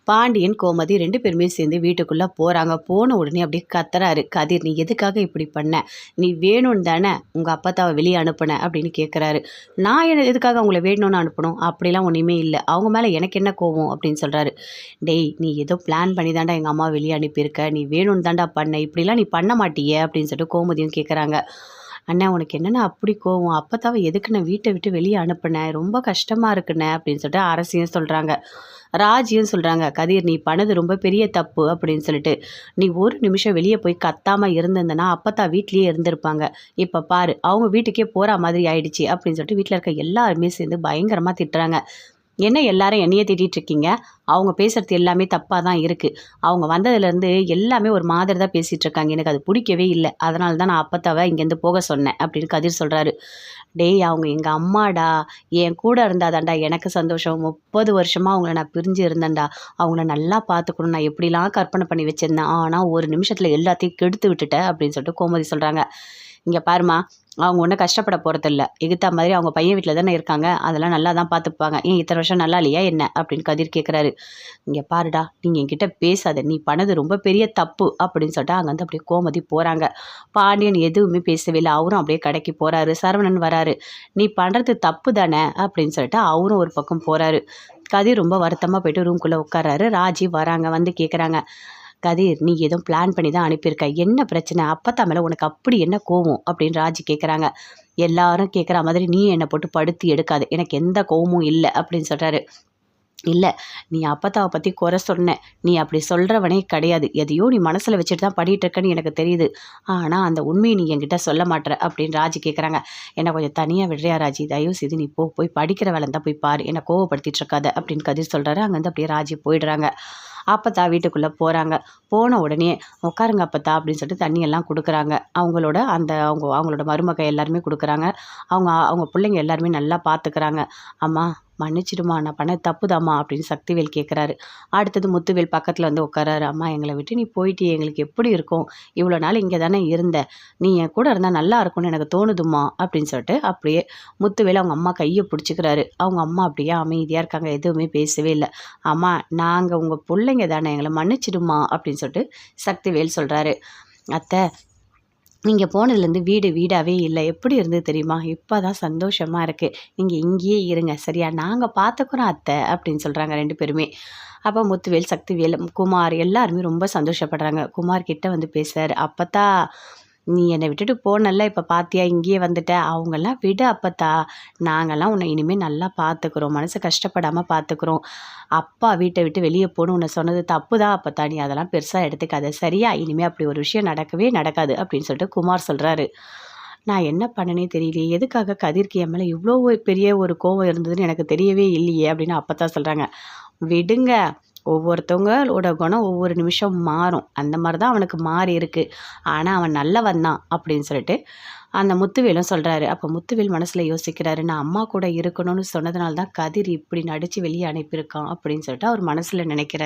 பாண்டியன், கோமதி 2 பேருமே சேர்ந்து வீட்டுக்குள்ள போறாங்க. போன உடனே அப்படியே கத்துறாரு. "கதிர், நீ எதுக்காக இப்படி பண்ண? நீ வேணும்னு தானே உங்க அப்பத்தாவ வெளிய அனுப்புன?" அப்படின்னு கேட்குறாரு. "நான் எதுக்காக அவங்கள வேணும்னு அனுப்பணும்? அப்படிலாம் ஒண்ணுமே இல்ல. அவங்க மேல எனக்கு என்ன கோவம்?" அப்படின்னு சொல்றாரு. "டேய், நீ ஏதோ பிளான் பண்ணி தான்டா எங்க அம்மாவ வெளிய அனுப்பியிருக்க. நீ வேணும்னு தான்டா பண்ண. இப்படிலாம் நீ பண்ண மாட்டியே?" அப்படின்னு சொல்லிட்டு கோமதியும் கேட்குறாங்க. "அண்ணே, உனக்கு என்னண்ணே அப்படி கோவம்? அப்பத்தாவ எதுக்குண்ணே வீட்ட விட்டு வெளிய அனுப்புன? ரொம்ப கஷ்டமா இருக்குண்ணே" அப்படின்னு சொல்லிட்டு அரசியும் சொல்றாங்க. ராஜியும் சொல்றாங்க, "கதிர், நீ பண்ணது ரொம்ப பெரிய தப்பு" அப்படின்னு சொல்லிட்டு. "நீ ஒரு நிமிஷம் வெளிய போய் கத்தாம இருந்திருந்தனா அப்பத்தா வீட்லயே இருந்திருப்பாங்க. இப்ப பாரு, அவங்க வீட்டுக்கே போற மாதிரி ஆயிடுச்சு" அப்படின்னு சொல்லிட்டு வீட்ல இருக்க எல்லாருமே சேர்ந்து பயங்கரமா திட்டுறாங்க. "என்ன எல்லாரும் என்னையே திட்டிட்டு இருக்கீங்க? அவங்க பேசுறது எல்லாமே தப்பா தான் இருக்கு. அவங்க வந்ததுலேருந்து எல்லாமே ஒரு மாதிரி தான் பேசிட்டு இருக்காங்க. எனக்கு அது பிடிக்கவே இல்ல. அதனால தான் நான் அப்பத்தாவ இங்கேருந்து போக சொன்னேன்" அப்படின்னு கதிர் சொல்றாரு. "டேய், அவங்க எங்க அம்மாடா. என் கூட இருந்தா தான்டா எனக்கு சந்தோஷம். 30 வருஷமா அவங்கள நான் பிரிஞ்சு இருந்தேன்டா. அவங்கள நல்லா பார்த்துக்கணும்னு நான் எப்படிலாம் கற்பனை பண்ணி வச்சிருந்தேன். ஆனா ஒரு நிமிஷத்துல எல்லாத்தையும் கெடுத்து விட்டுட்ட" அப்படின்னு சொல்லிட்டு கோமதி சொல்றாங்க. "இங்க பாரும்மா, அவங்க ஒண்ணும் கஷ்டப்பட போறதில்ல. எகுத்தா மாதிரி அவங்க பையன் வீட்ல தானே இருக்காங்க. அதெல்லாம் நல்லா தான் பார்த்துப்பாங்க. ஏன் இத்தன வருஷம் நல்லா இல்லையா என்ன?" அப்படின்னு கதிர் கேட்குறாரு. "இங்க பாருடா, நீங்க என்கிட்ட பேசாத. நீ பண்ணது ரொம்ப பெரிய தப்பு" அப்படின்னு சொல்லிட்டு அங்கேருந்து அப்படியே கோமதி போறாங்க. பாண்டியன் எதுவுமே பேசவே இல்ல. அவரும் அப்படியே கடைக்கு போறாரு. சரவணன் வராரு. "நீ பண்றது தப்பு தானே" அப்படின்னு சொல்லிட்டு அவரும் ஒரு பக்கம் போறாரு. கதிர் ரொம்ப வருத்தமா போயிட்டு ரூம்குள்ள உட்கார்றாரு. ராஜி வராங்க. வந்து கேட்குறாங்க, "கதிர், நீ ஏதோ பிளான் பண்ணி தான் அனுப்பியிருக்க. என்ன பிரச்சனை? அப்பத்தா மேல உனக்கு அப்படி என்ன கோவம்?" அப்படின்னு ராஜி கேட்குறாங்க. "எல்லாரும் கேட்குற மாதிரி நீ என்னை போட்டு படுத்தி எடுக்காத. எனக்கு எந்த கோவமும் இல்ல" அப்படின்னு சொல்றாரு. "இல்ல, நீ அப்பத்தாவ பத்தி குறை சொன்ன. நீ அப்படி சொல்றவனே கிடையாது. எதையோ நீ மனசுல வச்சுட்டு தான் பண்ணிட்டு இருக்கன்னு எனக்கு தெரியுது. ஆனா அந்த உண்மைய நீ என்கிட்ட சொல்ல மாட்ற" அப்படின்னு ராஜி கேட்குறாங்க. "என்ன கொஞ்சம் தனியா விடுறியா ராஜி? தயவு செய்து நீ போ. போய் படிக்கிற வேலை இருந்தா போய் பாரு. என்ன கோவப்படுத்திட்டு இருக்காத" அப்படின்னு கதிர் சொல்றாரு. அங்கேருந்து அப்படியே ராஜி போயிடுறாங்க. அப்பத்தா வீட்டுக்குள்ள போறாங்க. போன உடனே, "உட்காருங்க அப்பத்தா" அப்படின்னு சொல்லிட்டு தண்ணி எல்லாம் குடுக்குறாங்க. அவங்களோட மருமக எல்லாருமே குடுக்குறாங்க. அவங்க அவங்க பிள்ளைங்க எல்லாருமே நல்லா பார்த்துக்கிறாங்க. "அம்மா, மன்னிச்சிடுமா, நான் பண்ணது தப்புதாம்மா" அப்படின்னு சக்திவேல் கேட்குறாரு. அடுத்தது முத்துவேல் பக்கத்துல வந்து உட்காராரு. "அம்மா, எங்கள விட்டு நீ போயிட்டியே, எங்களுக்கு எப்படி இருக்கும்? இவ்வளோ நாள் இங்கே தானே இருந்த. நீ என் கூட இருந்தா நல்லா இருக்கும்னு எனக்கு தோணுதும்மா" அப்படின்னு சொல்லிட்டு அப்படியே முத்துவேல் அவங்க அம்மா கைய பிடிச்சிக்கிறாரு. அவங்க அம்மா அப்படியே அமைதியா இருக்காங்க. எதுவுமே பேசவே இல்ல. "அம்மா, நாங்க உங்க புள்ளைங்க தானே, எங்கள மன்னிச்சிடுமா" அப்படின்னு சொல்லிட்டு சக்திவேல் சொல்றாரு. "அத்தை, நீங்க போனதுலேருந்து வீடு வீடாவே இல்ல. எப்படி இருந்தது தெரியுமா? இப்ப தான் சந்தோஷமா இருக்கு. நீங்க இங்கேயே இருங்க. சரியா? நாங்க பார்த்துக்குறோம் அத்தை" அப்படின்னு சொல்றாங்க 2 பேருமே. அப்ப முத்துவேல், சக்திவேல், குமார் எல்லாருமே ரொம்ப சந்தோஷப்படுறாங்க. குமார் கிட்ட வந்து பேசுறாரு. "அப்பத்தா, நீ என்னை விட்டுட்டு போனல்ல, இப்ப பார்த்தியா இங்கேயே வந்துட்ட. அவங்கெல்லாம் விடு அப்பத்தா. நாங்கலாம் உன்னை இனிமே நல்லா பார்த்துக்குறோம். மனசு கஷ்டப்படாம பார்த்துக்குறோம். அப்பா வீட்டை விட்டு வெளியே போகணும் உன்னை சொன்னது தப்பு தான் அப்பத்தா. நீ அதெல்லாம் பெருசா எடுத்துக்காத. சரியா? இனிமே அப்படி ஒரு விஷயம் நடக்கவே நடக்காது" அப்படின்னு சொல்லிட்டு குமார் சொல்றாரு. "நான் என்ன பண்ணனே தெரியலையே. எதுக்காக கதிர்க்கு என் மேல இவ்ளோ ஒரு பெரிய ஒரு கோவம் இருந்ததுன்னு எனக்கு தெரியவே இல்லையே" அப்படின்னு அப்பத்தா சொல்றாங்க. "விடுங்க. ஒவ்வொருத்தவங்களோட குணம் ஒவ்வொரு நிமிஷம் மாறும். அந்த மாரி தான் அவனுக்கு மாறி இருக்கு. ஆனா அவன் நல்லவன் தான்" அப்படின்னு சொல்லிட்டு அந்த முத்துவேலும் சொல்றாரு. அப்ப முத்துவேல் மனசுல யோசிக்கிறாரு, "நான் அம்மா கூட இருக்கணும்னு சொன்னதுனால தான் கதிர் இப்படி நடிச்சு வெளிய அனுப்பியிருக்கான்" அப்படின்னு சொல்லிட்டு அவர் மனசுல நினைக்கிறாரு.